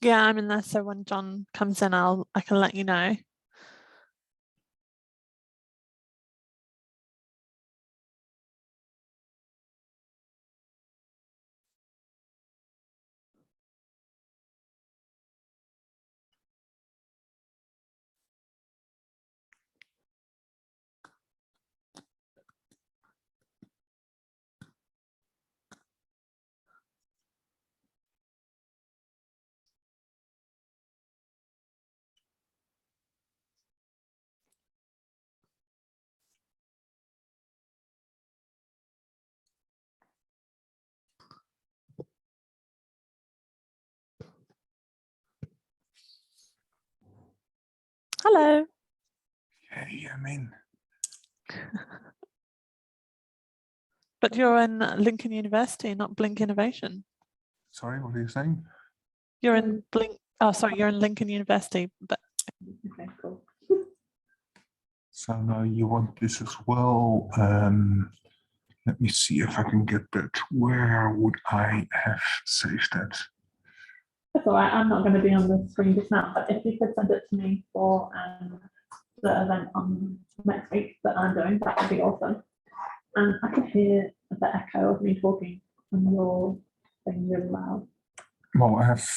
Yeah, I'm in there, so when John comes in, I can let you know. Hello. Hey, I'm in. But you're in Lincoln University, not B.linc Innovation. Sorry, what are you saying? You're in B.linc. Oh, sorry, you're in Lincoln University, but Okay, cool. So now you want this as well. Let me see if I can get that. Where would I have saved that? That's all right. I'm not going to be on the screen just now, but if you could send it to me for the event on next week that I'm doing, that would be awesome. And I can hear the echo of me talking on your thing really loud. Well, I have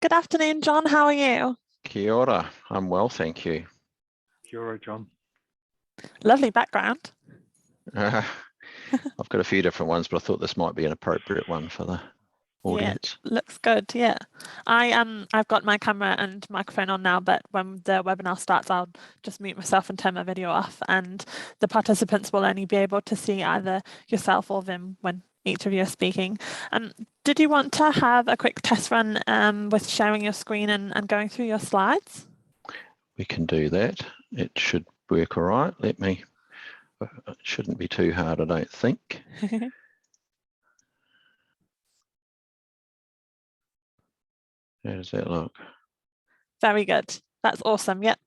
Good afternoon, John. How are you? Kia ora. I'm well, thank you. Kia ora, John. Lovely background. I've got a few different ones, but I thought this might be an appropriate one for the audience. Yeah, looks good. Yeah, I've got my camera and microphone on now, but when the webinar starts, I'll just mute myself and turn my video off, and the participants will only be able to see either yourself or Vim when each of you are speaking. Did you want to have a quick test run with sharing your screen and going through your slides? We can do that. It should work all right. Let me. It shouldn't be too hard, I don't think. How does that look? Very good. That's awesome. Yep.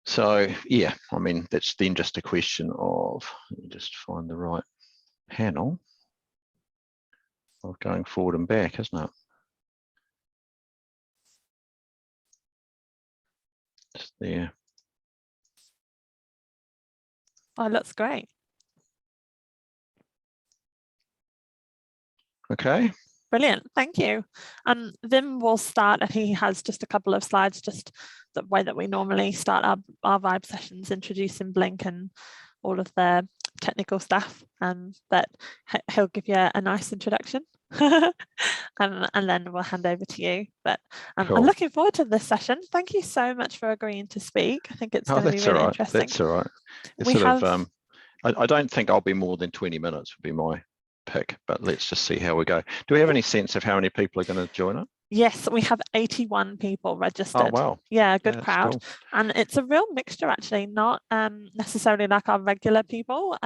So yeah, I mean, that's then just a question of, let me just find the right panel of going forward and back, isn't it? Just there. Oh, looks great. Okay. Brilliant, thank you. Vim will start, and he has just a couple of slides, just the way that we normally start our vibe sessions, introducing B.linc and all of the technical stuff, but he'll give you a nice introduction. And then we'll hand over to you. But Cool. I'm looking forward to this session. Thank you so much for agreeing to speak. I think it's going to be really interesting. That's all right. It's We sort have, of, I don't think I'll be more than 20 minutes would be my pick, but let's just see how we go. Do we have any sense of how many people are going to join it? yes, we have 81 people registered. Oh, wow. Yeah, good That's crowd. cool. And it's a real mixture, actually, not necessarily like our regular people.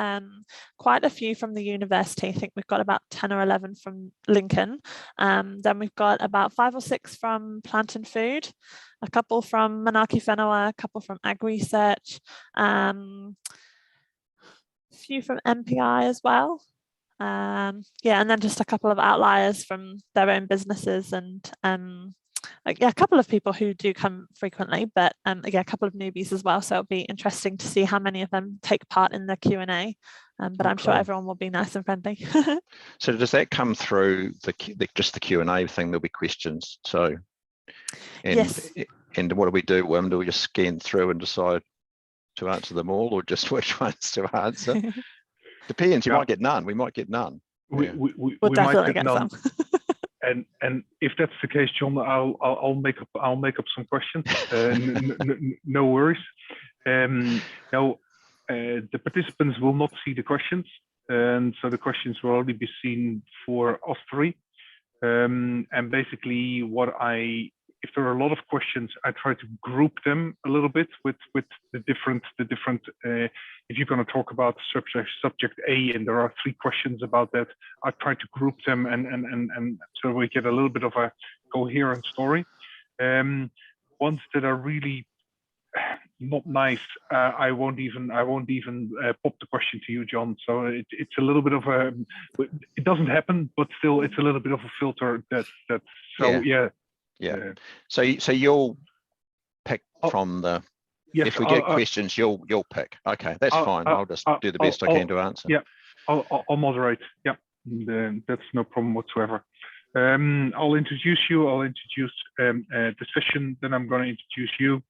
Quite a few from the university. I think we've got about 10 or 11 from Lincoln. Then we've got about 5 or 6 from Plant and Food, a couple from Manaki Whenua, a couple from Ag Research, a few from MPI as well. Yeah, and then just a couple of outliers from their own businesses, and yeah, a couple of people who do come frequently, but yeah, a couple of newbies as well. So it'll be interesting to see how many of them take part in the Q&A. But I'm sure everyone will be nice and friendly. So does that come through just the Q&A thing? There'll be questions. So Yes. And what do we do? Do we just scan through and decide to answer them all, or just which ones to answer? Depends. You might get none. We might get none. We We'll definitely might get none. some. And if that's the case, John, I'll make up some questions. No worries. Now, the participants will not see the questions, and so the questions will only be seen for us three. And basically, if there are a lot of questions, I try to group them a little bit with the different. If you're going to talk about subject A, and there are 3 questions about that, I try to group them and so we get a little bit of a coherent story. Ones that are really not nice, I won't even pop the question to you, John. So it's a little bit of a. It doesn't happen, but still, it's a little bit of a filter. Yeah. So you'll pick from the. Yes, if we get questions, you'll pick. Okay, that's fine. I'll just do the best I can to answer. Yeah, I'll moderate. Yeah, that's no problem whatsoever. I'll introduce you. I'll introduce the session. Then I'm going to introduce you,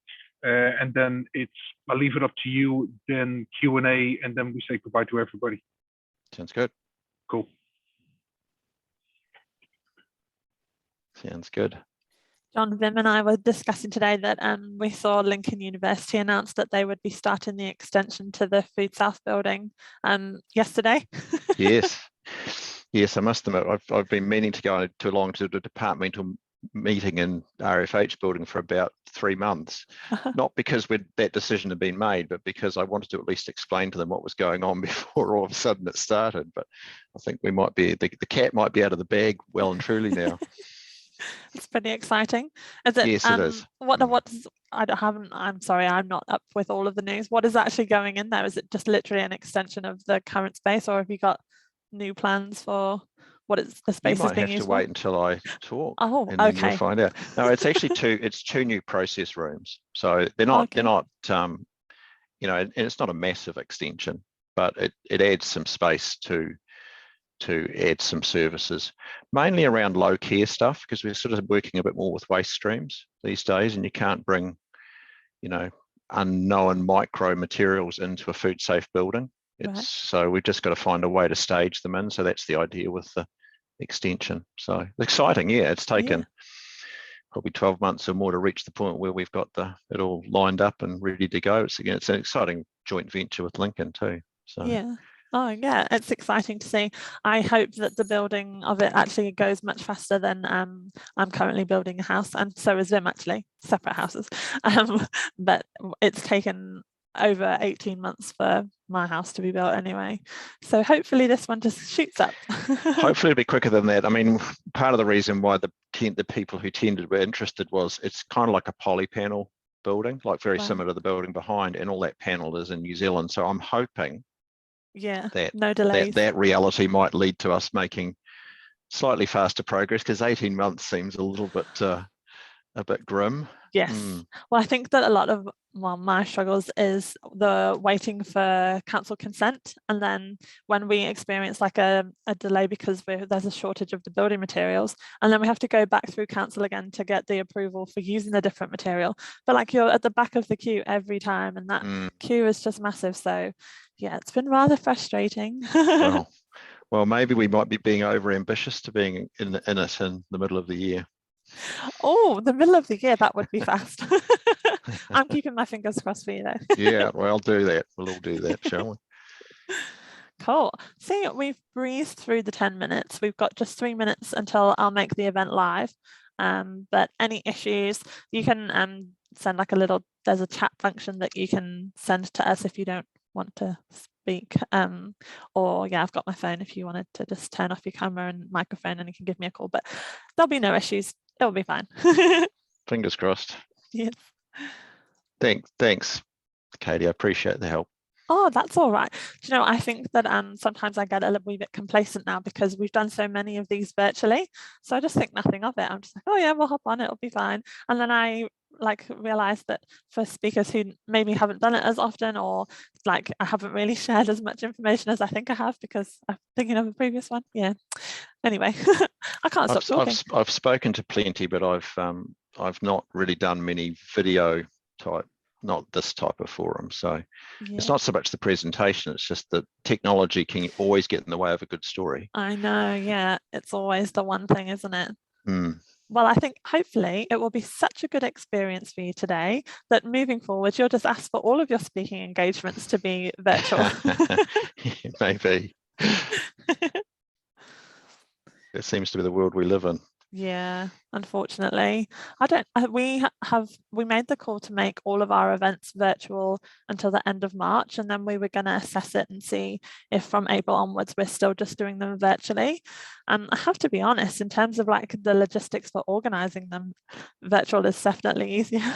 and then I'll leave it up to you. Then Q&A, and then we say goodbye to everybody. Sounds good. Cool. Sounds good. John, Vim and I were discussing today that we saw Lincoln University announce that they would be starting the extension to the Food South building yesterday. Yes, I must admit, I've been meaning to go along to the departmental meeting in RFH building for about 3 months, not because that decision had been made, but because I wanted to at least explain to them what was going on before all of a sudden it started. But I think we might be, the cat might be out of the bag well and truly now. It's pretty exciting. Is it? Yes, it is. I'm sorry, I'm not up with all of the news. What is actually going in there? Is it just literally an extension of the current space, or have you got new plans for what is the space is being used for? You might have to wait until I talk. Oh, and then okay. You'll find out. No, it's actually two new process rooms. So they're not and it's not a massive extension, but it adds some space to to add some services, mainly around low care stuff, because we're sort of working a bit more with waste streams these days, and you can't bring, you know, unknown micro materials into a food safe building. So we've just got to find a way to stage them in. So that's the idea with the extension. So exciting, yeah. It's taken probably 12 months or more to reach the point where we've got it all lined up and ready to go. It's an exciting joint venture with Lincoln too. So yeah. Oh yeah, it's exciting to see. I hope that the building of it actually goes much faster than I'm currently building a house, and so is Vim, actually, separate houses. But it's taken over 18 months for my house to be built anyway. So hopefully this one just shoots up. Hopefully it'll be quicker than that. I mean, part of the reason why the people who were interested was it's kind of like a poly panel building, like very similar to the building behind, and all that panel is in New Zealand. So I'm hoping that no delays. That reality might lead to us making slightly faster progress, because 18 months seems a little bit grim. Yes. Well, I think that a lot of my struggles is the waiting for council consent, and then when we experience like a delay because there's a shortage of the building materials, and then we have to go back through council again to get the approval for using the different material. But like, you're at the back of the queue every time, and that queue is just massive. So yeah, it's been rather frustrating. Well, maybe we might be being over ambitious to being in it in the middle of the year. Oh, the middle of the year, that would be fast. I'm keeping my fingers crossed for you though. Yeah, well, I'll do that. We'll all do that, shall we? Cool. See, we've breezed through the 10 minutes. We've got just 3 minutes until I'll make the event live. But any issues, you can send like there's a chat function that you can send to us if you don't want to speak. Or yeah, I've got my phone if you wanted to just turn off your camera and microphone, and you can give me a call, but there'll be no issues. It'll be fine. Fingers crossed. Yes. Thanks, Katie. I appreciate the help. Oh, that's all right. Do you know, I think that sometimes I get a little wee bit complacent now because we've done so many of these virtually. So I just think nothing of it. I'm just like, oh yeah, we'll hop on, it'll be fine. And then I realize that for speakers who maybe haven't done it as often, or like I haven't really shared as much information as I think I have because I'm thinking of a previous one. Yeah. Anyway, I can't stop talking. I've spoken to plenty, but I've not really done many video type, not this type of forum. So it's not so much the presentation, it's just that technology can always get in the way of a good story. I know, yeah, it's always the one thing, isn't it? Mm. Well, I think hopefully it will be such a good experience for you today that moving forward, you'll just ask for all of your speaking engagements to be virtual. Maybe. It seems to be the world we live in. Yeah, unfortunately. We made the call to make all of our events virtual until the end of March, and then we were going to assess it and see if from April onwards we're still just doing them virtually. And I have to be honest, in terms of like the logistics for organizing them, virtual is definitely easier.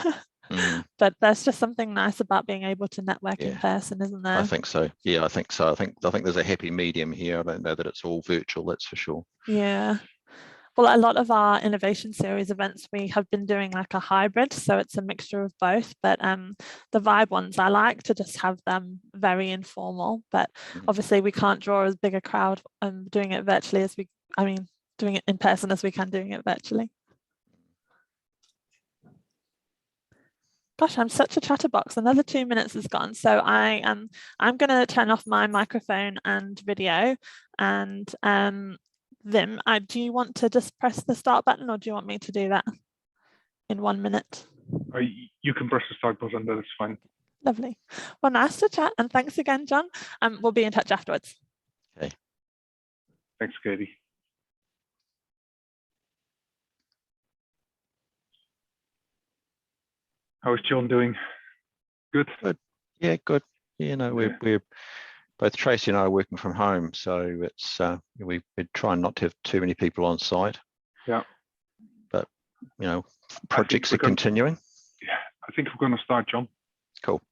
But there's just something nice about being able to network in person, isn't there? I think so. Yeah, I think so. I think there's a happy medium here. I don't know that it's all virtual, that's for sure. Yeah. Well, a lot of our innovation series events, we have been doing like a hybrid, so it's a mixture of both. But the Vibe ones, I like to just have them very informal. But obviously, we can't draw as big a crowd doing it virtually as doing it in person as we can doing it virtually. Gosh, I'm such a chatterbox. Another 2 minutes is gone. So I'm going to turn off my microphone and video. And Vim, do you want to just press the start button, or do you want me to do that in 1 minute? You can press the start button, that's fine. Lovely. Well, nice to chat, and thanks again, John. We'll be in touch afterwards. Okay. Thanks, Katie. How's John doing? Good? Good. Yeah, good. You know, we're both Tracy and I are working from home, so it's we're trying not to have too many people on site. Yeah. But you know, projects are continuing. Yeah, I think we're going to start, John. Cool.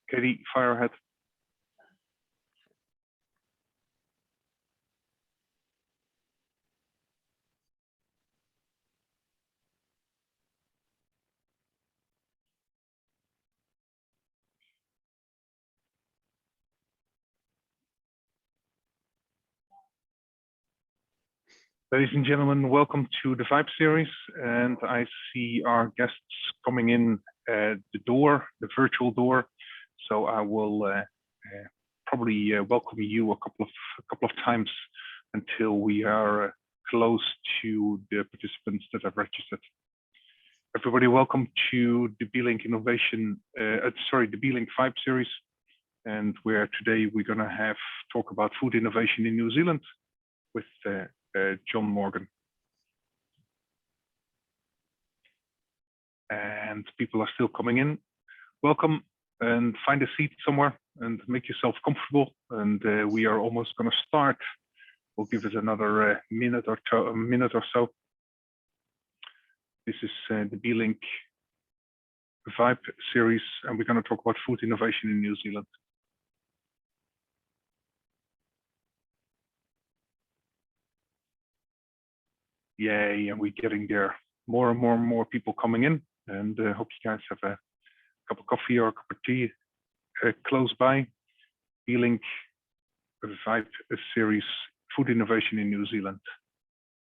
Katie, fire ahead. Ladies and gentlemen, welcome to the VIBE series, and I see our guests coming in the door, the virtual door. So I will probably welcome you a couple of times until we are close to the participants that have registered. Everybody, welcome to the B.linc Innovation, the B.linc VIBE series, and where today we're going to talk about food innovation in New Zealand with John Morgan. And people are still coming in. Welcome, and find a seat somewhere and make yourself comfortable. And we are almost going to start. We'll give it another minute or so. This is the B.linc VIBE series, and we're going to talk about food innovation in New Zealand. Yay, and we're getting there. More and more people coming in, and hope you guys have a cup of coffee or a cup of tea close by. B.linc VIBE series, Food Innovation in New Zealand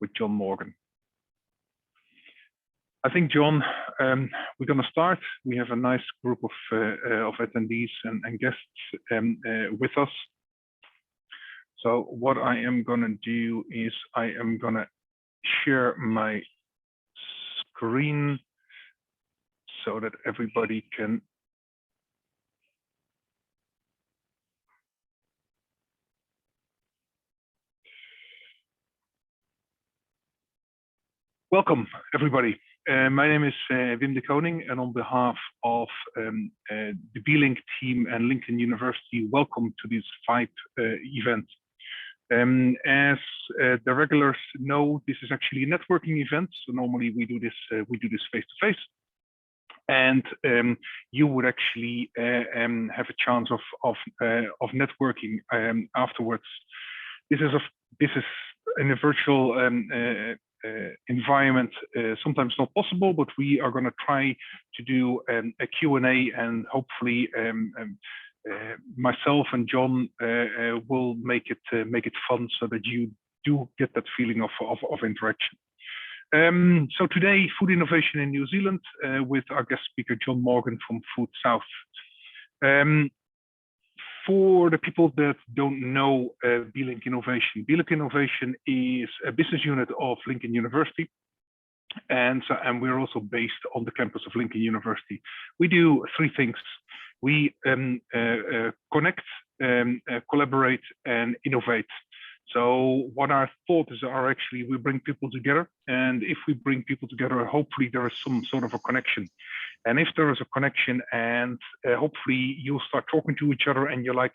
with John Morgan. I think, John, we're going to start. We have a nice group of attendees and guests with us. So what I am going to do is I am going to share my screen so that everybody can welcome everybody. My name is Wim de Koning, and on behalf of the B.linc team and Lincoln University, welcome to this VIBE event. As the regulars know, this is actually a networking event. So normally we do this face to face, and you would actually have a chance of networking afterwards. This is in a virtual environment, sometimes not possible, but we are going to try to do a Q&A, and hopefully myself and John will make it fun so that you do get that feeling of interaction. So today, food innovation in New Zealand with our guest speaker John Morgan from Food South. For the people that don't know B.linc Innovation, B.linc Innovation is a business unit of Lincoln University, and we're also based on the campus of Lincoln University. We do three things. We connect, collaborate, and innovate. So what our thoughts are actually, we bring people together, and if we bring people together, hopefully there is some sort of a connection. And if there is a connection, and hopefully you'll start talking to each other, and you're like,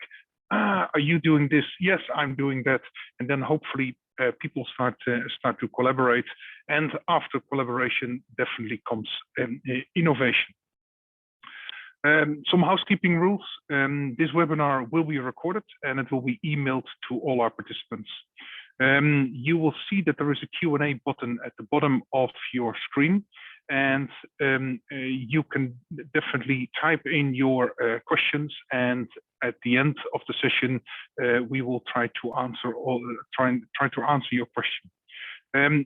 are you doing this? Yes, I'm doing that. And then hopefully people start to collaborate, and after collaboration definitely comes innovation. Some housekeeping rules. This webinar will be recorded, and it will be emailed to all our participants. You will see that there is a Q&A button at the bottom of your screen, and you can definitely type in your questions, and at the end of the session we will try to answer your question.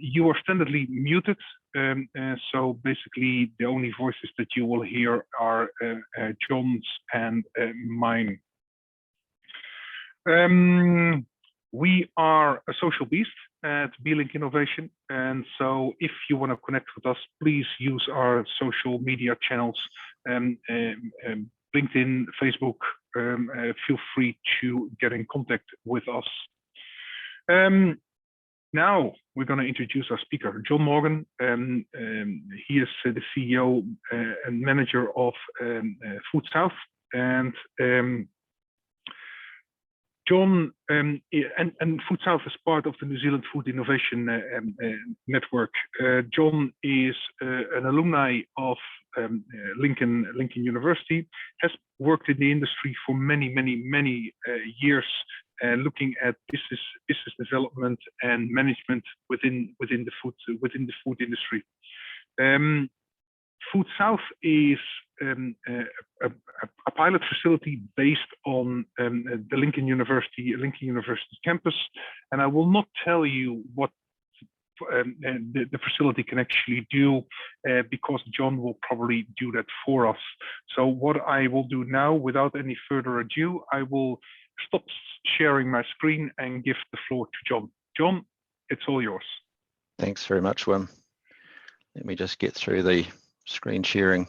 You are standardly muted, so basically the only voices that you will hear are John's and mine. We are a social beast at B.linc Innovation, and so if you want to connect with us, please use our social media channels, LinkedIn, Facebook. Feel free to get in contact with us. Now we're going to introduce our speaker, John Morgan. He is the CEO and manager of Food South, and John and Food South is part of the New Zealand Food Innovation Network. John is an alumni of Lincoln University, has worked in the industry for many years, looking at business development and management within the food industry. Food South is a pilot facility based on the Lincoln University campus, and I will not tell you what the facility can actually do, because John will probably do that for us. So what I will do now, without any further ado, I will stop sharing my screen and give the floor to John. John, it's all yours. Thanks very much, Wim. Let me just get through the screen sharing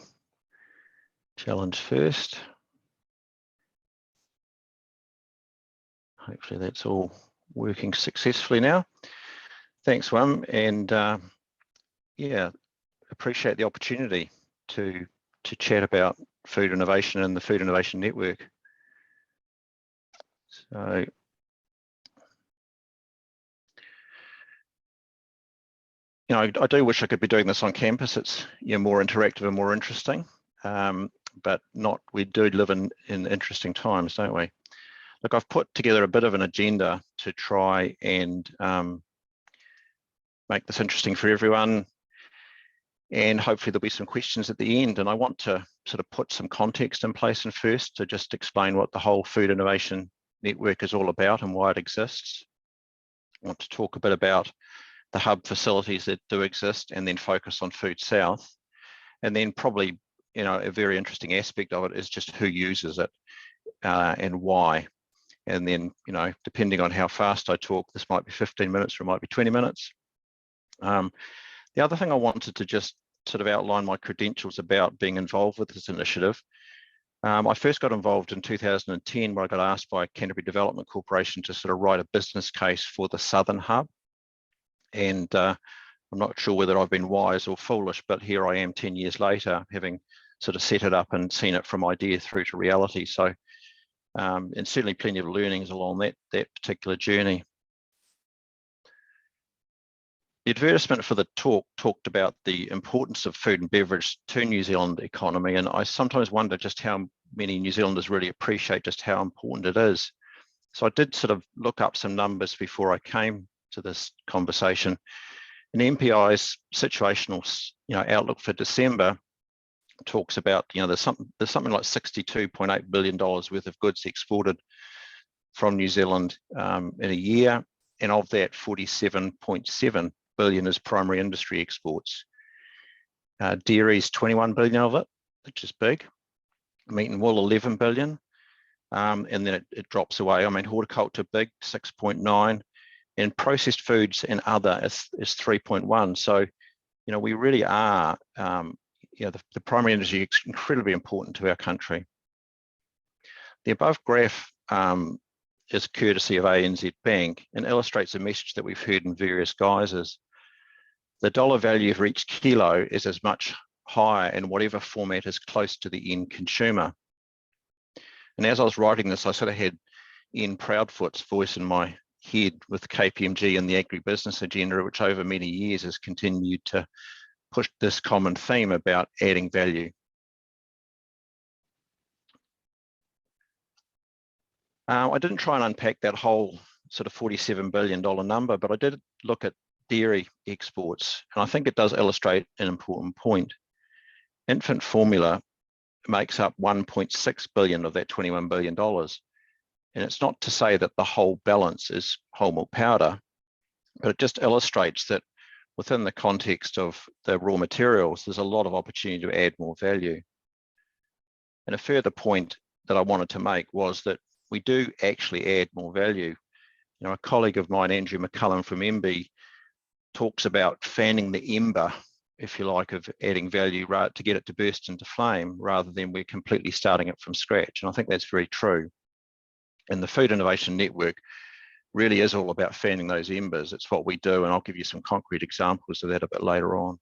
challenge first. Hopefully that's all working successfully now. Thanks, Wim, and yeah, appreciate the opportunity to chat about food innovation and the Food Innovation Network. So, you know, I do wish I could be doing this on campus. It's, you know, more interactive and more interesting, but not. We do live in interesting times, don't we? Look, I've put together a bit of an agenda to try and make this interesting for everyone, and hopefully there'll be some questions at the end. And I want to sort of put some context in place and first to just explain what the whole Food Innovation Network is all about and why it exists. I want to talk a bit about the hub facilities that do exist, and then focus on Food South. And then probably, you know, a very interesting aspect of it is just who uses it and why. And then, you know, depending on how fast I talk, this might be 15 minutes or it might be 20 minutes. The other thing I wanted to just sort of outline my credentials about being involved with this initiative. I first got involved in 2010, where I got asked by Canterbury Development Corporation to sort of write a business case for the Southern Hub. And I'm not sure whether I've been wise or foolish, but here I am 10 years later, having sort of set it up and seen it from idea through to reality. So, and certainly plenty of learnings along that particular journey. The advertisement for the talk talked about the importance of food and beverage to New Zealand economy, and I sometimes wonder just how many New Zealanders really appreciate just how important it is. So I did sort of look up some numbers before I came to this conversation. And MPI's situational, you know, outlook for December talks about, you know, there's something like $62.8 billion worth of goods exported from New Zealand in a year, and of that, 47.7 billion is primary industry exports. Dairy is 21 billion of it, which is big. Meat and wool, 11 billion, and then it drops away. I mean, horticulture big, 6.9, and processed foods and other is 3.1. So, you know, we really are, you know, the primary industry is incredibly important to our country. The above graph is courtesy of ANZ Bank and illustrates a message that we've heard in various guises. The dollar value for each kilo is as much higher in whatever format is close to the end consumer. And as I was writing this, I sort of had Ian Proudfoot's voice in my head with KPMG and the agribusiness agenda, which over many years has continued to push this common theme about adding value. I didn't try and unpack that whole sort of $47 billion number, but I did look at dairy exports, and I think it does illustrate an important point. Infant formula makes up 1.6 billion of that $21 billion. And it's not to say that the whole balance is whole milk powder, but it just illustrates that within the context of the raw materials, there's a lot of opportunity to add more value. And a further point that I wanted to make was that we do actually add more value. You know, a colleague of mine, Andrew McCullum from MB, talks about fanning the ember, if you like, of adding value to get it to burst into flame, rather than we're completely starting it from scratch. And I think that's very true. And the Food Innovation Network really is all about fanning those embers. It's what we do, and I'll give you some concrete examples of that a bit later on.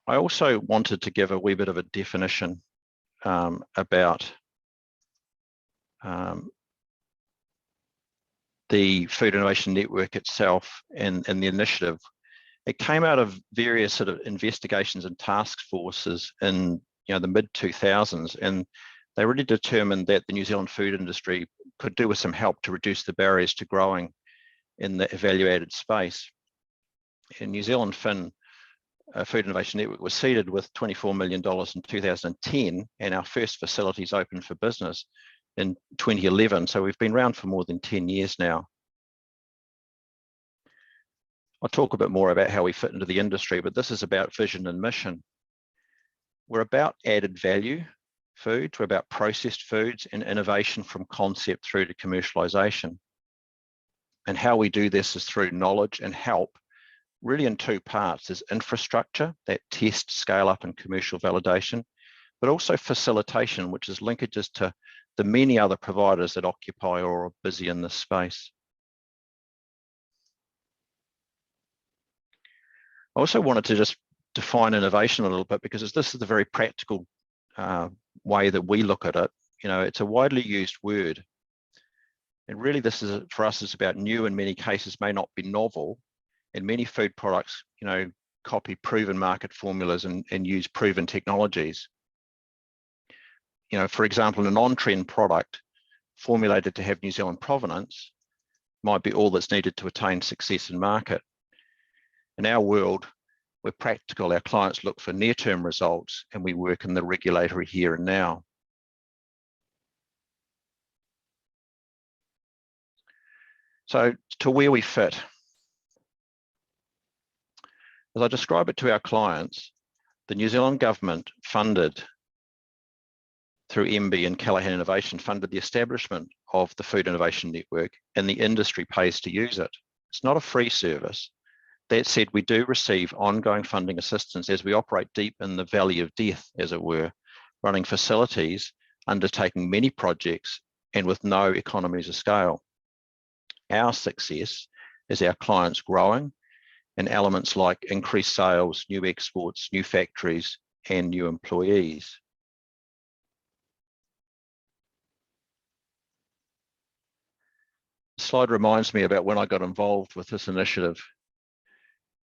I also wanted to give a wee bit of a definition about the Food Innovation Network itself and the initiative. It came out of various sort of investigations and task forces in, you know, the mid-2000s, and they really determined that the New Zealand food industry could do with some help to reduce the barriers to growing in the value-added space. And New Zealand Food Innovation Network was seeded with $24 million in 2010, and our first facilities opened for business in 2011. So we've been around for more than 10 years now. I'll talk a bit more about how we fit into the industry, but this is about vision and mission. We're about added value foods, we're about processed foods and innovation from concept through to commercialization. And how we do this is through knowledge and help, really in two parts. There's infrastructure, that test, scale up and commercial validation, but also facilitation, which is linkages to the many other providers that occupy or are busy in this space. I also wanted to just define innovation a little bit, because this is the very practical way that we look at it. You know, it's a widely used word. And really this is, for us, it's about new, in many cases may not be novel. And many food products, you know, copy proven market formulas and use proven technologies. You know, for example, an on-trend product formulated to have New Zealand provenance might be all that's needed to attain success in market. In our world, we're practical. Our clients look for near-term results, and we work in the regulatory here and now. So to where we fit. As I describe it to our clients, the New Zealand government funded, through MB and Callaghan Innovation, funded the establishment of the Food Innovation Network, and the industry pays to use it. It's not a free service. That said, we do receive ongoing funding assistance as we operate deep in the valley of death, as it were, running facilities, undertaking many projects, and with no economies of scale. Our success is our clients growing, and elements like increased sales, new exports, new factories, and new employees. The slide reminds me about when I got involved with this initiative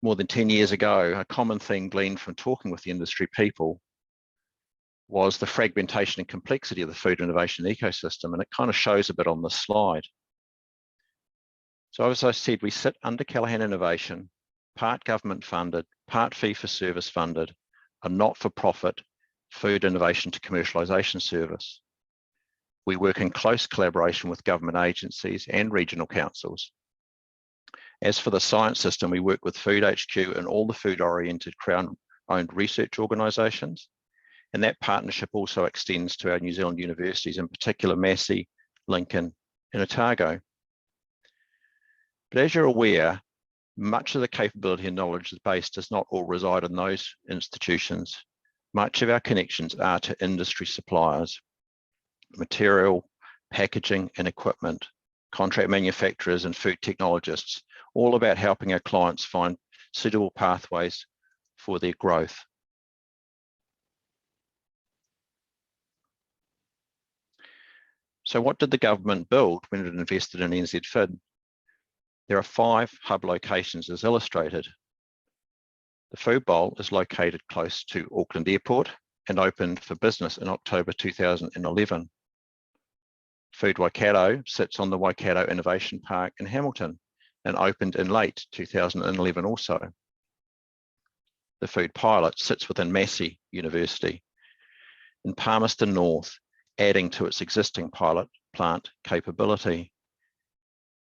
more than 10 years ago. A common thing gleaned from talking with the industry people was the fragmentation and complexity of the food innovation ecosystem, and it kind of shows a bit on this slide. So as I said, we sit under Callaghan Innovation, part government funded, part fee for service funded, a not-for-profit food innovation to commercialisation service. We work in close collaboration with government agencies and regional councils. As for the science system, we work with Food HQ and all the food-oriented Crown-owned research organisations, and that partnership also extends to our New Zealand universities, in particular Massey, Lincoln and Otago. But as you're aware, much of the capability and knowledge base does not all reside in those institutions. Much of our connections are to industry suppliers, material, packaging and equipment, contract manufacturers and food technologists, all about helping our clients find suitable pathways for their growth. So what did the government build when it invested in NZFID? There are 5 hub locations as illustrated. The Food Bowl is located close to Auckland Airport and opened for business in October 2011. Food Waikato sits on the Waikato Innovation Park in Hamilton and opened in late 2011 also. The Food Pilot sits within Massey University in Palmerston North, adding to its existing pilot plant capability.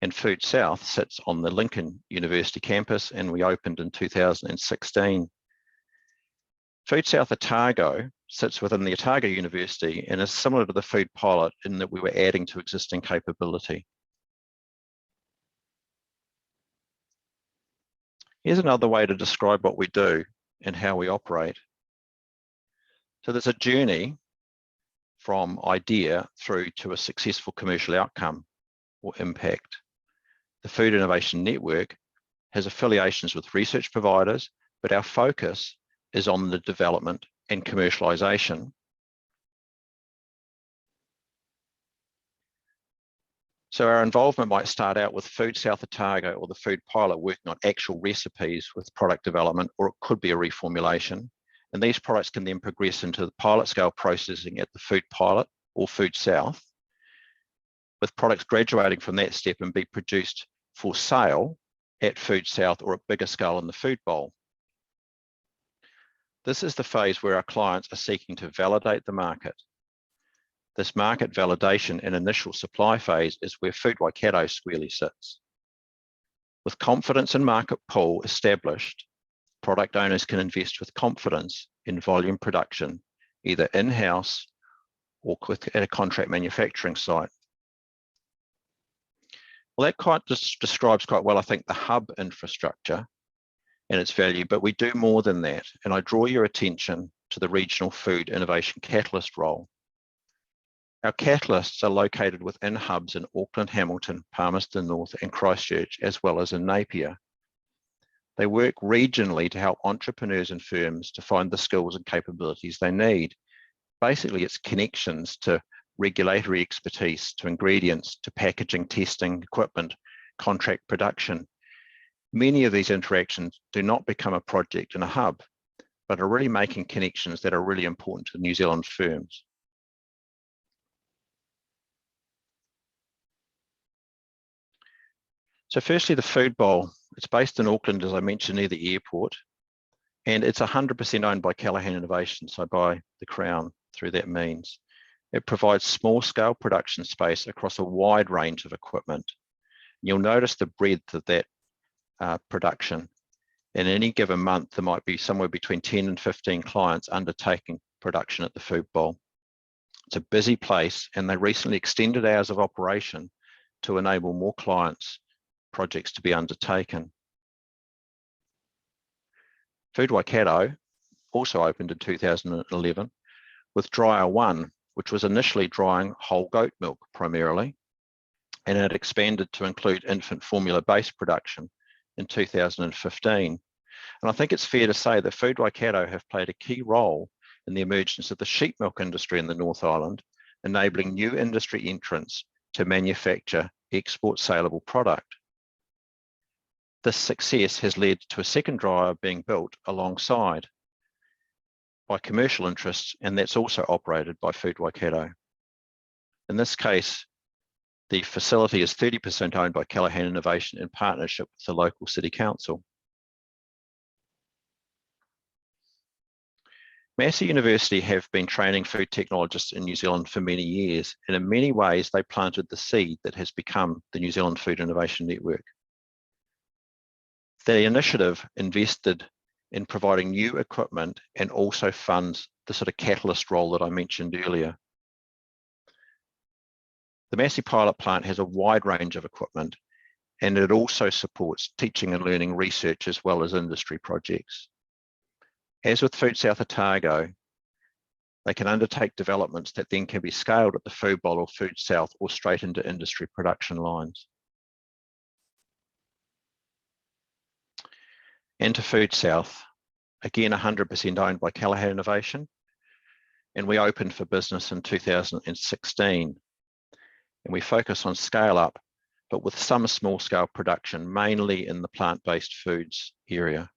And Food South sits on the Lincoln University campus, and we opened in 2016. Food South Otago sits within the Otago University and is similar to the Food Pilot in that we were adding to existing capability. Here's another way to describe what we do and how we operate. So there's a journey from idea through to a successful commercial outcome or impact. The Food Innovation Network has affiliations with research providers, but our focus is on the development and commercialization. So our involvement might start out with Food South Otago or the Food Pilot working on actual recipes with product development, or it could be a reformulation. And these products can then progress into the pilot scale processing at the Food Pilot or Food South, with products graduating from that step and be produced for sale at Food South or at bigger scale in the Food Bowl. This is the phase where our clients are seeking to validate the market. This market validation and initial supply phase is where Food Waikato squarely sits. With confidence and market pull established, product owners can invest with confidence in volume production, either in-house or at a contract manufacturing site. Well, that just describes quite well, I think, the hub infrastructure and its value, but we do more than that. And I draw your attention to the regional food innovation catalyst role. Our catalysts are located within hubs in Auckland, Hamilton, Palmerston North, and Christchurch, as well as in Napier. They work regionally to help entrepreneurs and firms to find the skills and capabilities they need. Basically, it's connections to regulatory expertise, to ingredients, to packaging, testing, equipment, contract production. Many of these interactions do not become a project in a hub, but are really making connections that are really important to New Zealand firms. So firstly, the Food Bowl. It's based in Auckland, as I mentioned, near the airport, and it's 100% owned by Callaghan Innovation, so by the Crown through that means. It provides small-scale production space across a wide range of equipment. You'll notice the breadth of that production. In any given month, there might be somewhere between 10 and 15 clients undertaking production at the Food Bowl. It's a busy place, and they recently extended hours of operation to enable more projects to be undertaken. Food Waikato also opened in 2011 with Dryer 1, which was initially drying whole goat milk primarily, and it expanded to include infant formula-based production in 2015. And I think it's fair to say that Food Waikato have played a key role in the emergence of the sheep milk industry in the North Island, enabling new industry entrants to manufacture export saleable product. This success has led to a second dryer being built alongside by commercial interests, and that's also operated by Food Waikato. In this case, the facility is 30% owned by Callaghan Innovation in partnership with the local city council. Massey University have been training food technologists in New Zealand for many years, and in many ways they planted the seed that has become the New Zealand Food Innovation Network. The initiative invested in providing new equipment and also funds the sort of catalyst role that I mentioned earlier. The Massey pilot plant has a wide range of equipment, and it also supports teaching and learning research as well as industry projects. As with Food South Otago, they can undertake developments that then can be scaled at the Food Bowl or Food South or straight into industry production lines. And to Food South, again 100% owned by Callaghan Innovation, and we opened for business in 2016. And we focus on scale up, but with some small scale production, mainly in the plant-based foods area.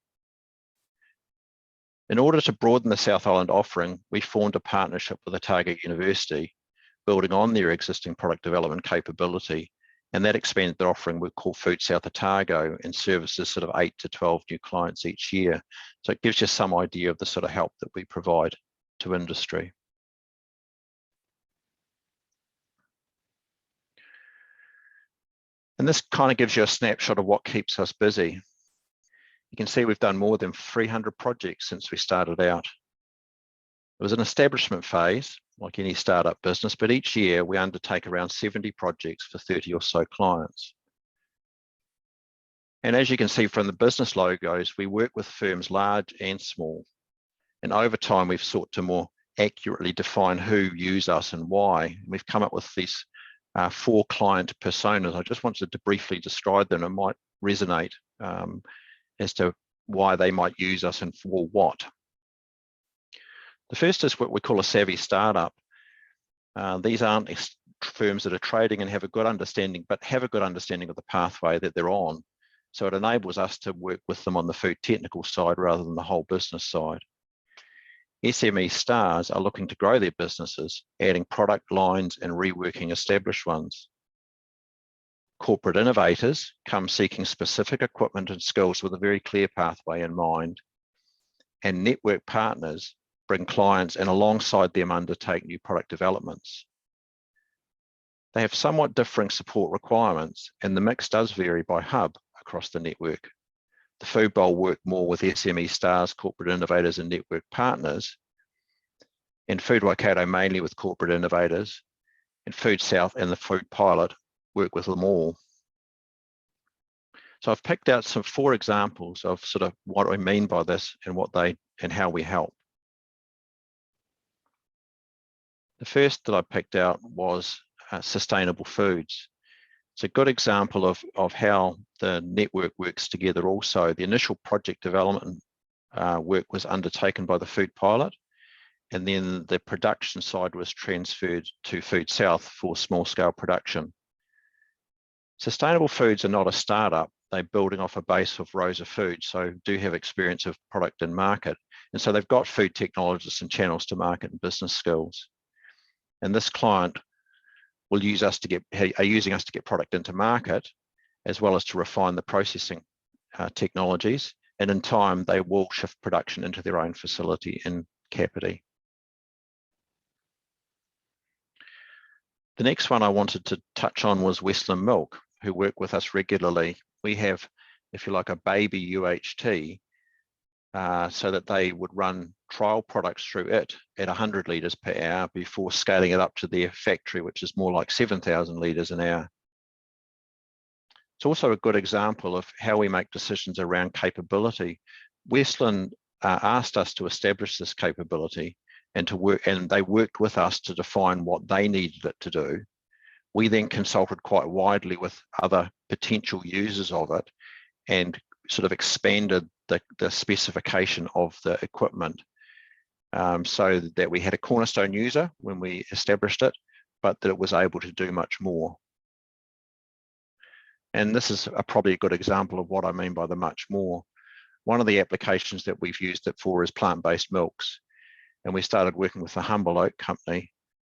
In order to broaden the South Island offering, we formed a partnership with Otago University, building on their existing product development capability, and that expanded their offering we call Food South Otago, and services sort of 8 to 12 new clients each year. So it gives you some idea of the sort of help that we provide to industry. And this kind of gives you a snapshot of what keeps us busy. You can see we've done more than 300 projects since we started out. It was an establishment phase, like any startup business, but each year we undertake around 70 projects for 30 or so clients. And as you can see from the business logos, we work with firms large and small. And over time, we've sought to more accurately define who use us and why. We've come up with these 4 client personas. I just wanted to briefly describe them. It might resonate as to why they might use us and for what. The first is what we call a savvy startup. These aren't firms that are trading and have a good understanding, but have a good understanding of the pathway that they're on. So it enables us to work with them on the food technical side rather than the whole business side. SME stars are looking to grow their businesses, adding product lines and reworking established ones. Corporate innovators come seeking specific equipment and skills with a very clear pathway in mind. And network partners bring clients and alongside them undertake new product developments. They have somewhat differing support requirements, and the mix does vary by hub across the network. The Food Bowl worked more with SME stars, corporate innovators and network partners, and Food Waikato mainly with corporate innovators, and Food South and the Food Pilot work with them all. So I've picked out 4 examples of sort of what I mean by this and how we help. The first that I picked out was sustainable foods. It's a good example of how the network works together also. The initial project development work was undertaken by the Food Pilot, and then the production side was transferred to Food South for small-scale production. Sustainable foods are not a startup. They're building off a base of rows of food, so do have experience of product and market. And so they've got food technologists and channels to market and business skills. And this client will use us to are using us to get product into market, as well as to refine the processing technologies. And in time, they will shift production into their own facility in Kapiti. The next one I wanted to touch on was Wesler Milk, who work with us regularly. We have, if you like, a baby UHT, so that they would run trial products through it at 100 litres per hour before scaling it up to their factory, which is more like 7,000 litres an hour. It's also a good example of how we make decisions around capability. Wesleyan asked us to establish this capability and they worked with us to define what they needed it to do. We then consulted quite widely with other potential users of it and sort of expanded the specification of the equipment, so that we had a cornerstone user when we established it, but that it was able to do much more. And this is probably a good example of what I mean by the much more. One of the applications that we've used it for is plant-based milks. And we started working with the Humble Oak company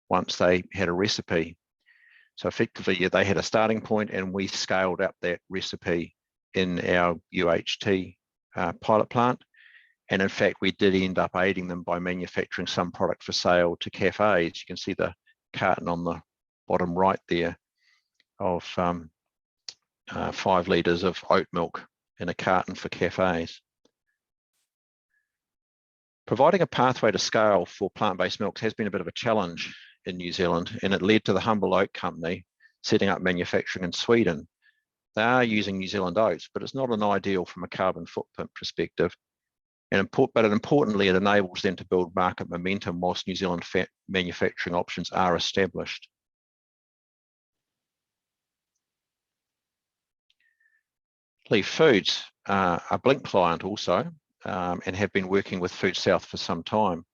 once they had a recipe. So effectively, they had a starting point and we scaled up that recipe in our UHT pilot plant. And in fact, we did end up aiding them by manufacturing some product for sale to cafes. You can see the carton on the bottom right there of 5 litres of oat milk in a carton for cafes. Providing a pathway to scale for plant-based milks has been a bit of a challenge in New Zealand, and it led to the Humble Oak company setting up manufacturing in Sweden. They are using New Zealand oats, but it's not an ideal from a carbon footprint perspective. But importantly, it enables them to build market momentum whilst New Zealand manufacturing options are established. Leaf Foods are a B.linc client also, and have been working with Food South for some time.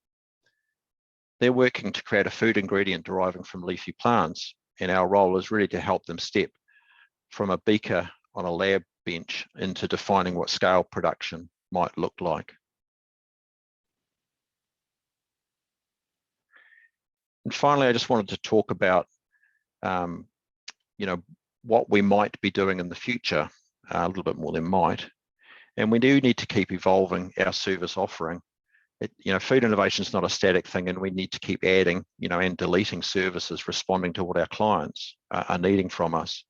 They're working to create a food ingredient deriving from leafy plants, and our role is really to help them step from a beaker on a lab bench into defining what scale production might look like. And finally, I just wanted to talk about, what we might be doing in the future, a little bit more than might. And we do need to keep evolving our service offering. Food innovation is not a static thing, and we need to keep adding, and deleting services responding to what our clients are needing from us.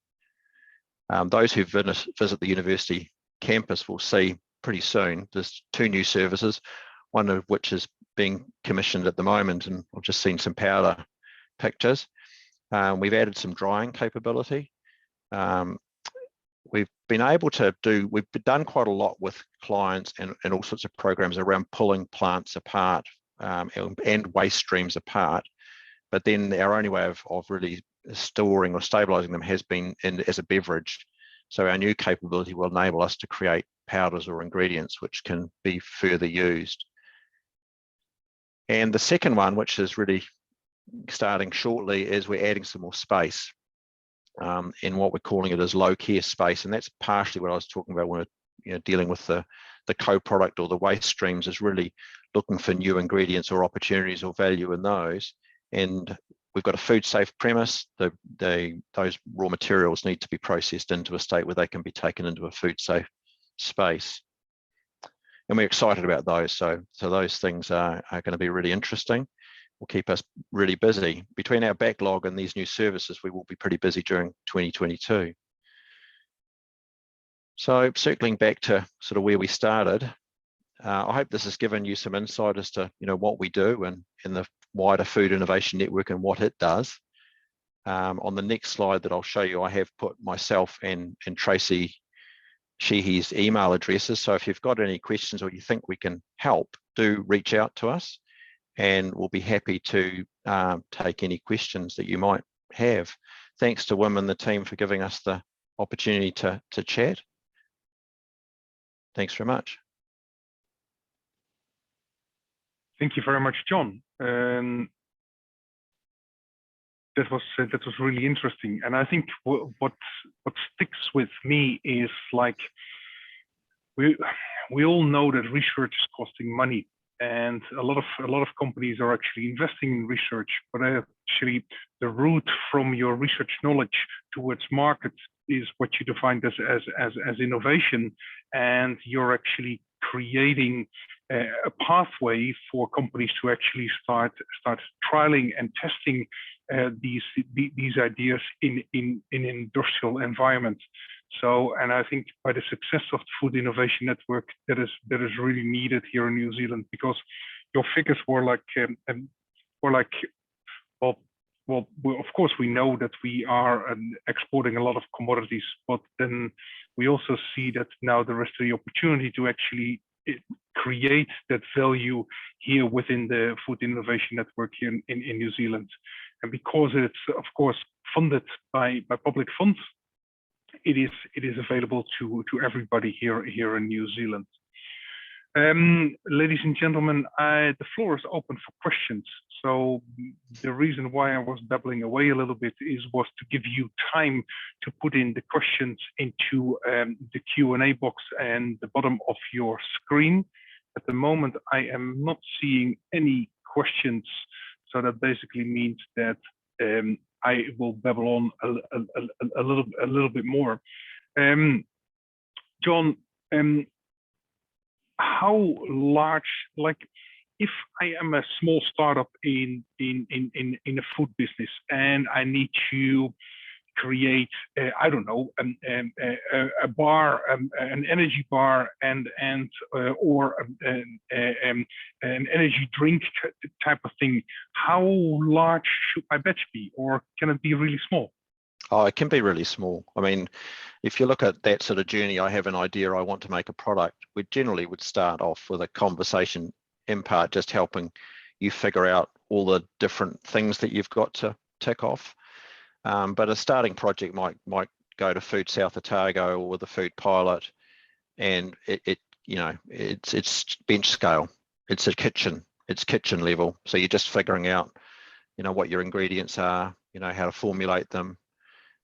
Those who visit the university campus will see pretty soon there's 2 new services, one of which is being commissioned at the moment, and I've just seen some powder pictures. We've added some drying capability. We've done quite a lot with clients and all sorts of programs around pulling plants apart and waste streams apart. But then our only way of really storing or stabilizing them has been as a beverage. So our new capability will enable us to create powders or ingredients which can be further used. And the second one, which is really starting shortly, is we're adding some more space. In what we're calling it as low care space, and that's partially what I was talking about when we're dealing with the co-product or the waste streams, is really looking for new ingredients or opportunities or value in those. And we've got a food safe premise. Those raw materials need to be processed into a state where they can be taken into a food safe space, and we're excited about those. So those things are going to be really interesting. Will keep us really busy. Between our backlog and these new services, we will be pretty busy during 2022. So circling back to sort of where we started, I hope this has given you some insight as to what we do and the wider Food Innovation Network and what it does. On the next slide that I'll show you, I have put myself and Tracy Sheehy's email addresses. So if you've got any questions or you think we can help, do reach out to us, and we'll be happy to take any questions that you might have. Thanks to Wim and the team for giving us the opportunity to chat. Thanks very much. Thank you very much, John. That was really interesting, and I think what sticks with me is, like, we all know that research is costing money, and a lot of companies are actually investing in research, but actually the route from your research knowledge towards market is what you defined as innovation, and you're actually creating a pathway for companies to actually start trialing and testing these ideas in industrial environments. So, and I think by the success of the Food Innovation Network, that is really needed here in New Zealand, because your figures were like, well, of course we know that we are exporting a lot of commodities, but then we also see that now there is the opportunity to actually create that value here within the Food Innovation Network here in New Zealand. And because it's, of course, funded by public funds, it is available to everybody here in New Zealand. Ladies and gentlemen, the floor is open for questions. So the reason why I was babbling away a little bit was to give you time to put in the questions into the Q&A box and the bottom of your screen. At the moment, I am not seeing any questions, so that basically means that I will babble on a little bit more. John, how large, like, if I am a small startup in a food business and I need to create, I don't know, a bar, an energy bar, or an energy drink type of thing, how large should my batch be, or can it be really small? Oh, it can be really small. I mean, if you look at that sort of journey, I have an idea, I want to make a product, we generally would start off with a conversation, in part just helping you figure out all the different things that you've got to tick off. But a starting project might go to Food South Otago or with a food pilot, and it's bench scale. It's kitchen level. So you're just figuring out, what your ingredients are, how to formulate them.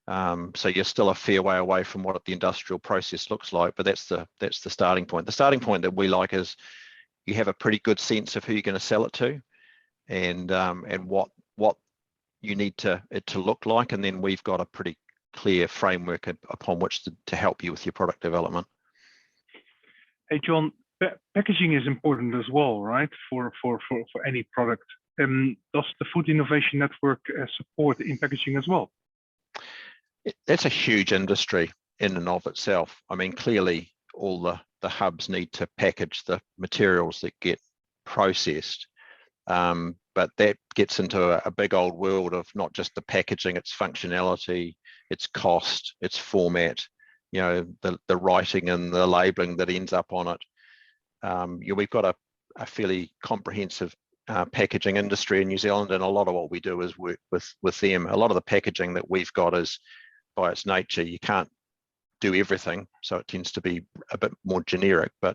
So you're still a fair way away from what the industrial process looks like, but that's the starting point. The starting point that we like is you have a pretty good sense of who you're going to sell it to, and what you need it to look like, and then we've got a pretty clear framework upon which to help you with your product development. Hey John, packaging is important as well, right? For any product. Does the Food Innovation Network support in packaging as well? That's a huge industry in and of itself. I mean, clearly all the hubs need to package the materials that get processed. But that gets into a big old world of not just the packaging, its functionality, its cost, its format, the writing and the labeling that ends up on it. We've got a fairly comprehensive packaging industry in New Zealand, and a lot of what we do is work with them. A lot of the packaging that we've got is, by its nature, you can't do everything, so it tends to be a bit more generic, but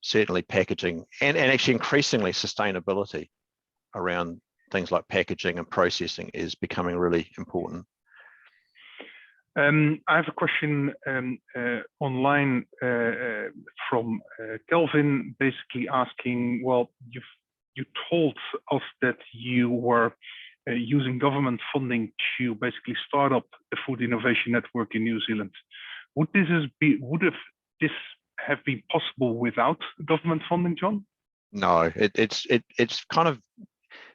certainly packaging and actually increasingly sustainability around things like packaging and processing is becoming really important. I have a question online from Kelvin, basically asking, well, you told us that you were using government funding to basically start up the Food Innovation Network in New Zealand. Would this have been possible without government funding, John? No, it's kind of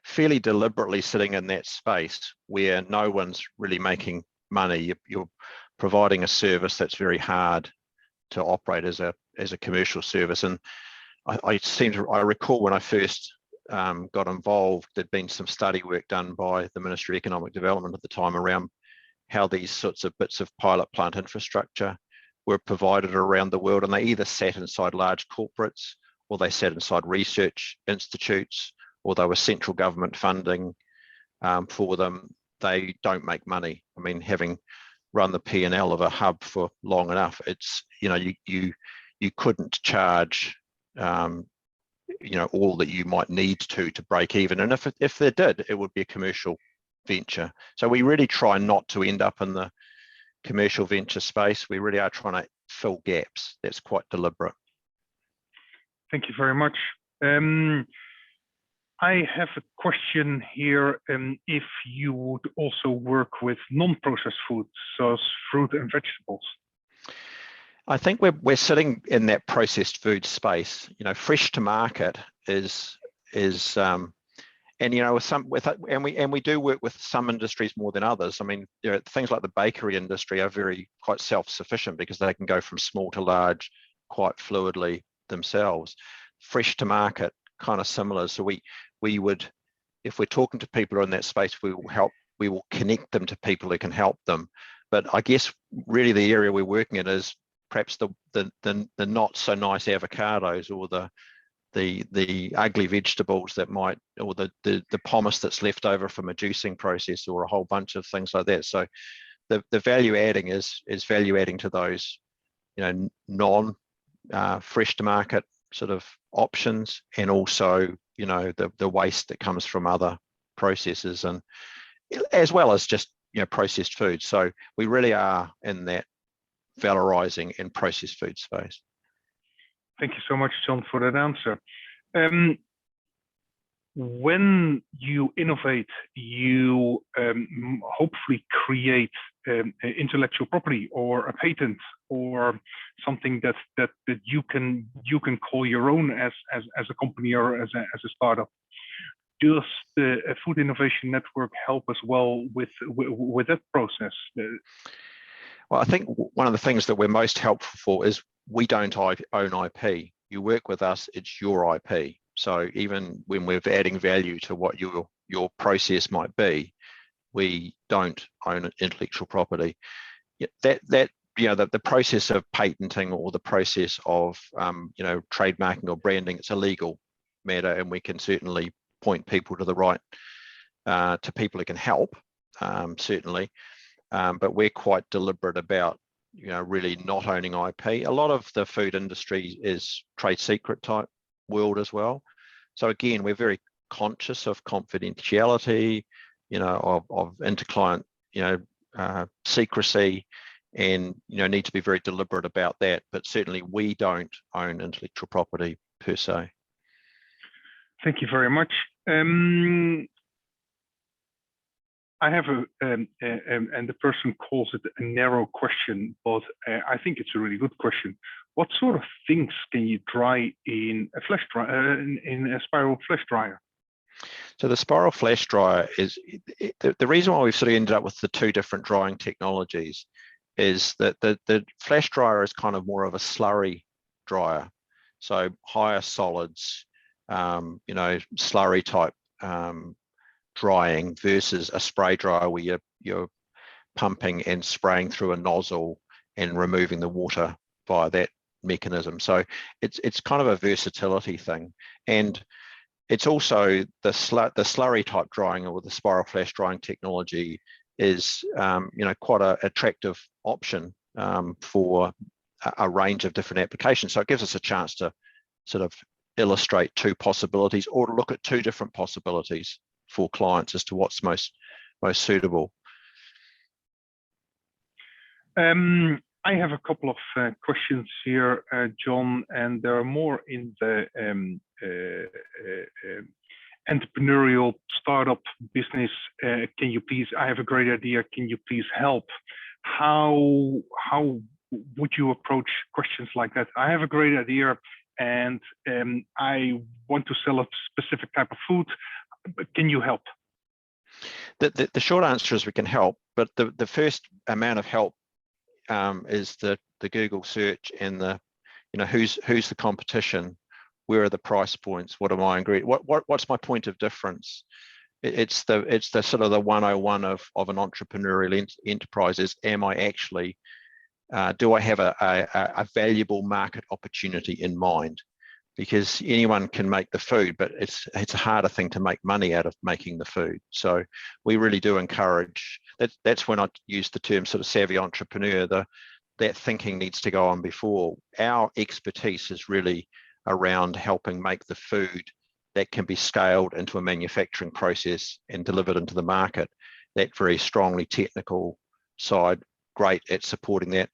fairly deliberately sitting in that space where no one's really making money. You're providing a service that's very hard operate as a commercial service. And I recall when I first got involved, there'd been some study work done by the Ministry of Economic Development at the time around how these sorts of bits of pilot plant infrastructure were provided around the world, and they either sat inside large corporates, or they sat inside research institutes, or they were central government funding for them. They don't make money. I mean, having run the P&L of a hub for long enough, it's, you know, you couldn't charge all that you might need to break even, and if they did, it would be a commercial venture. So we really try not to end up in the commercial venture space. We really are trying to fill gaps. That's quite deliberate. Thank you very much. I have a question here. If you would also work with non-processed foods, so fruit and vegetables. I think we're sitting in that processed food space. You know, fresh to market is and you know, we do work with some industries more than others. I mean, you know, things like the bakery industry are quite self-sufficient because they can go from small to large quite fluidly themselves. Fresh to market, kind of similar. So we would, if we're talking to people in that space, we will connect them to people who can help them. But I guess really the area we're working in is perhaps the not so nice avocados, or the ugly vegetables that might, or the pomace that's left over from a juicing process, or a whole bunch of things like that. So the value adding is value adding to those, you know, non fresh to market sort of options, and also, you know, the waste that comes from other processes, and as well as just, you know, processed food. So we really are in that valorizing and processed food space. Thank you so much, John, for that answer. When you innovate, you hopefully create intellectual property or a patent, or something that you can call your own as a company or as a startup. Does the Food Innovation Network help as well with that process? Well, I think one of the things that we're most helpful for is we don't own IP. You work with us, it's your IP. So even when we're adding value to what your process might be, we don't own intellectual property. That you know, the process of patenting, or the process of you know, trademarking or branding, it's a legal matter, and we can certainly point people to the right to people who can help, certainly. But we're quite deliberate about, you know, really not owning IP. A lot of the food industry is trade secret type world as well. So again, we're very conscious of confidentiality, you know, of inter-client, you know, secrecy, and, you know, need to be very deliberate about that. But certainly we don't own intellectual property per se. Thank you very much. I have and the person calls it a narrow question, but I think it's a really good question. What sort of things can you dry in a flash dryer, in a spiral flash dryer? So the spiral flash dryer is the reason why we've sort of ended up with the two different drying technologies is that the flash dryer is kind of more of a slurry dryer, so higher solids, you know, slurry type drying, versus a spray dryer where you're pumping and spraying through a nozzle and removing the water via that mechanism. So it's kind of a versatility thing, and it's also the slurry type drying, or the spiral flash drying technology, is you know, quite an attractive option for a range of different applications. So it gives us a chance to sort of illustrate two possibilities, or to look at two different possibilities for clients as to what's most suitable. I have a couple of questions here, John, and there are more in the entrepreneurial startup business. Can you please, I have a great idea, can you please help? How would you approach questions like that? I have a great idea, and I want to sell a specific type of food. Can you help? The short answer is we can help, but the first amount of help is the Google search and the, who's the competition, where are the price points, what am I ingredient, what's my point of difference. It's the sort of the 101 of an entrepreneurial enterprise is, am I actually, do I have a valuable market opportunity in mind? Because anyone can make the food, but it's a harder thing to make money out of making the food. So we really do encourage, that's when I use the term sort of savvy entrepreneur, that thinking needs to go on before. Our expertise is really around helping make the food that can be scaled into a manufacturing process and delivered into the market. That very strongly technical side, great at supporting that.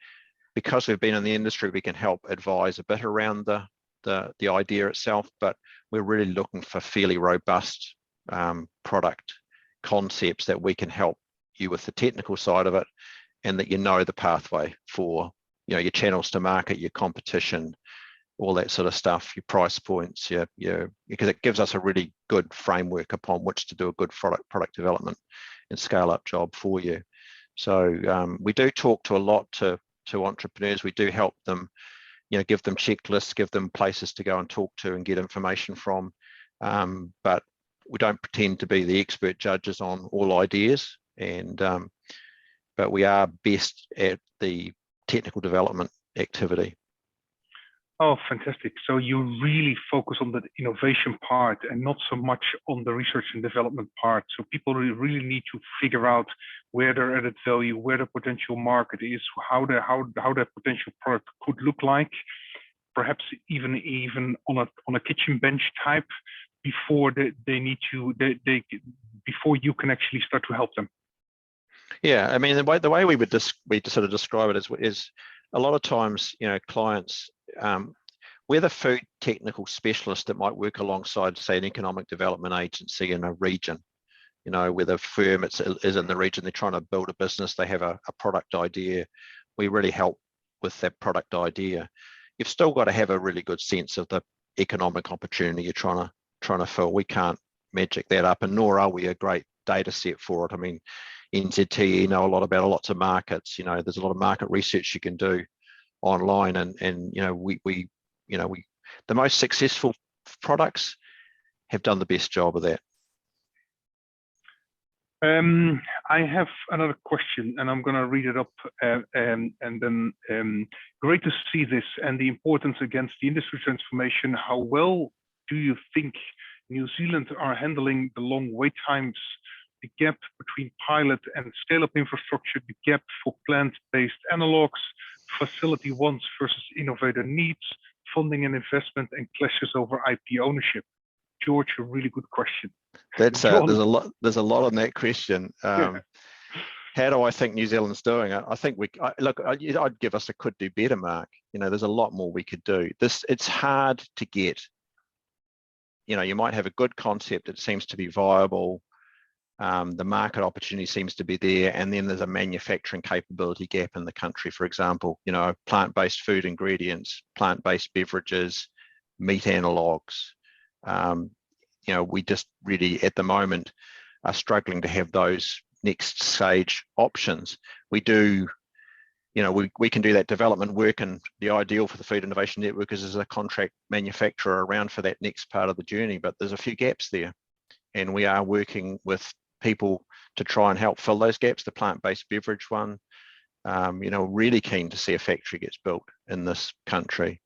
Because we've been in the industry, we can help advise a bit around the idea itself, but we're really looking for fairly robust product concepts that we can help you with the technical side of it, and that the pathway for your channels to market, your competition, all that sort of stuff, your price points, because it gives us a really good framework upon which to do a good product development and scale up job for you. So we do talk to a lot to entrepreneurs. We do help them, give them checklists, give them places to go and talk to and get information from. But we don't pretend to be the expert judges on all ideas, but we are best at the technical development activity. Oh, fantastic. So you really focus on the innovation part and not so much on the research and development part. So people really need to figure out where their added value, where the potential market is, how that potential product could look like, perhaps even on a kitchen bench type, before before you can actually start to help them. Yeah, I mean, the way we sort of describe it is a lot of times, clients, we're the food technical specialist that might work alongside, say, an economic development agency in a region, where the firm is in the region, they're trying to build a business, they have a product idea. We really help with that product idea. You've still got to have a really good sense of the economic opportunity you're trying to fill. We can't magic that up, and nor are we a great data set for it. I mean, NZTE know a lot about lots of markets. There's a lot of market research you can do online, and the most successful products have done the best job of that. I have another question, and I'm going to read it up, and then great to see this and the importance against the industry transformation. How well do you think New Zealand are handling the long wait times, the gap between pilot and scale-up infrastructure, the gap for plant-based analogs, facility wants versus innovator needs, funding and investment, and clashes over IP ownership? George, a really good question. There's a lot on that question. How do I think New Zealand's doing it? I think I'd give us a could do better mark. There's a lot more we could do. It's hard to get. You might have a good concept that seems to be viable. The market opportunity seems to be there, and then there's a manufacturing capability gap in the country. For example, plant-based food ingredients, plant-based beverages, meat analogs. We just really at the moment are struggling to have those next stage options. We do, we can do that development work, and the ideal for the Food Innovation Network is as a contract manufacturer around for that next part of the journey, but there's a few gaps there, and we are working with people to try and help fill those gaps. The plant-based beverage one, really keen to see a factory gets built in this country.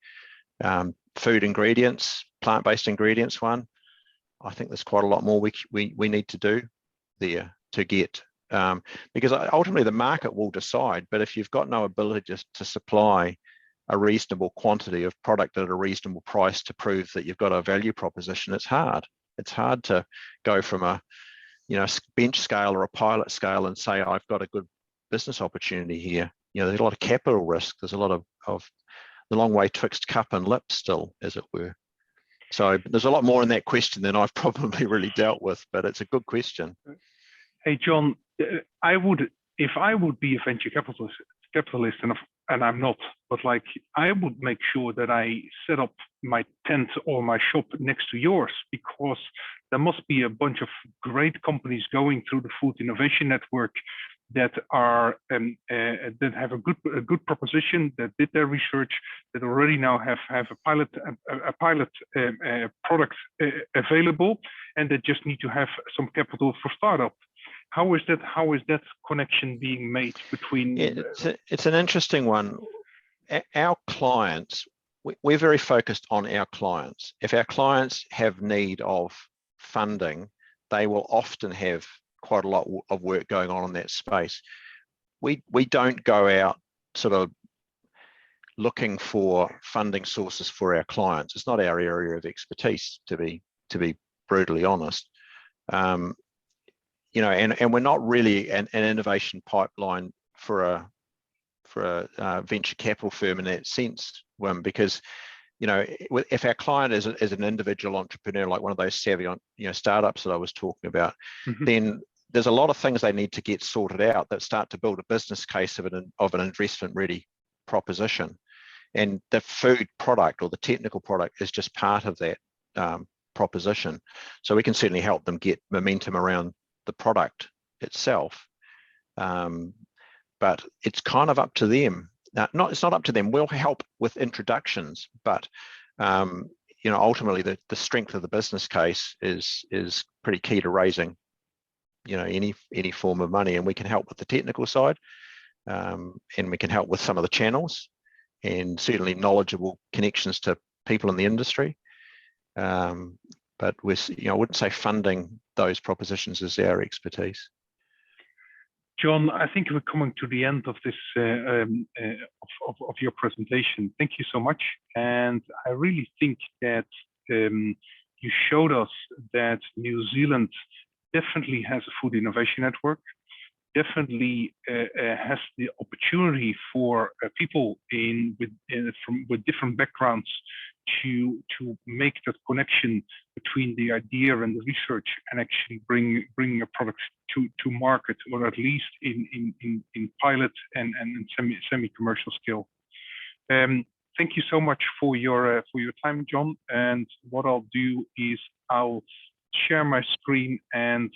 Food ingredients, plant-based ingredients one, I think there's quite a lot more we need to do there to get, because ultimately the market will decide, but if you've got no ability to supply a reasonable quantity of product at a reasonable price to prove that you've got a value proposition, it's hard. It's hard to go from a bench scale or a pilot scale and say, I've got a good business opportunity here. There's a lot of capital risk. There's a lot of the long way twixt cup and lip still, as it were. So there's a lot more in that question than I've probably really dealt with, but it's a good question. Hey, John, if I would be a venture capitalist, and I'm not, but I would make sure that I set up my tent or my shop next to yours, because there must be a bunch of great companies going through the Food Innovation Network that are that have a good proposition, that did their research, that already now have a pilot product available, and that just need to have some capital for startup. How is that connection being made between? It's an interesting one. Our clients, we're very focused on our clients. If our clients have need of funding, they will often have quite a lot of work going on in that space. We don't go out sort of looking for funding sources for our clients. It's not our area of expertise, to be brutally honest. You know, and we're not really an innovation pipeline for a venture capital firm in that sense, because, you know, if our client is an individual entrepreneur, like one of those savvy, you know, startups that I was talking about, then there's a lot of things they need to get sorted out that start to build a business case of an investment ready proposition. And the food product or the technical product is just part of that proposition. So we can certainly help them get momentum around the product itself. But it's kind of up to them. Now, it's not up to them. We'll help with introductions, but you know, ultimately the strength of the business case is pretty key to raising, you know, any form of money. And we can help with the technical side, and we can help with some of the channels, and certainly knowledgeable connections to people in the industry. But you know, I wouldn't say funding those propositions is our expertise. John, I think we're coming to the end of this of your presentation. Thank you so much, and I really think that you showed us that New Zealand definitely has a food innovation network. Definitely has the opportunity for people with different backgrounds to make that connection between the idea and the research, and actually bring a product to market, or at least in pilot and semi-commercial scale. Thank you so much for your time, John. And what I'll do is I'll share my screen and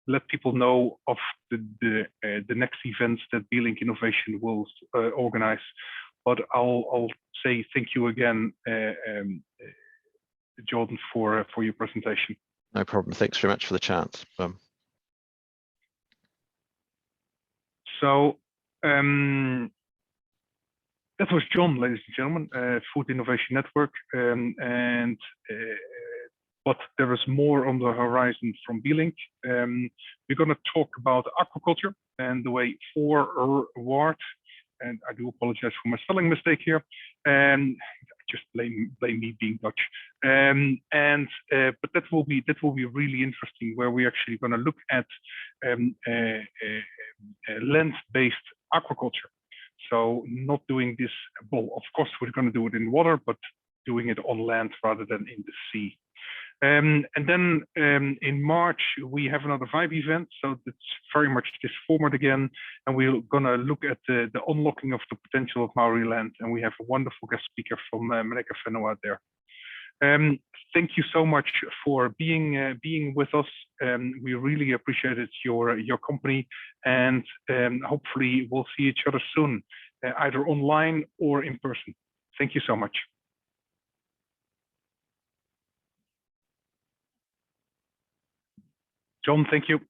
let people know of the next events that B.linc Innovation will organize. But I'll say thank you again, Jordan, for your presentation. No problem. Thanks very much for the chance. So that was John, ladies and gentlemen, Food Innovation Network, but there is more on the horizon from B.linc. We're going to talk about aquaculture and the way forward. And I do apologize for my spelling mistake here. Just blame me being Dutch. But that will be really interesting, where we're actually going to look at land-based aquaculture. So not doing this, well, of course we're going to do it in water, but doing it on land rather than in the sea. And then in March, we have another VIBE event. So it's very much this format again. And we're going to look at the unlocking of the potential of Maori land. And we have a wonderful guest speaker from Maneka Whenua there. Thank you so much for being with us. We really appreciated your company. And hopefully we'll see each other soon, either online or in person. Thank you so much. John, thank you.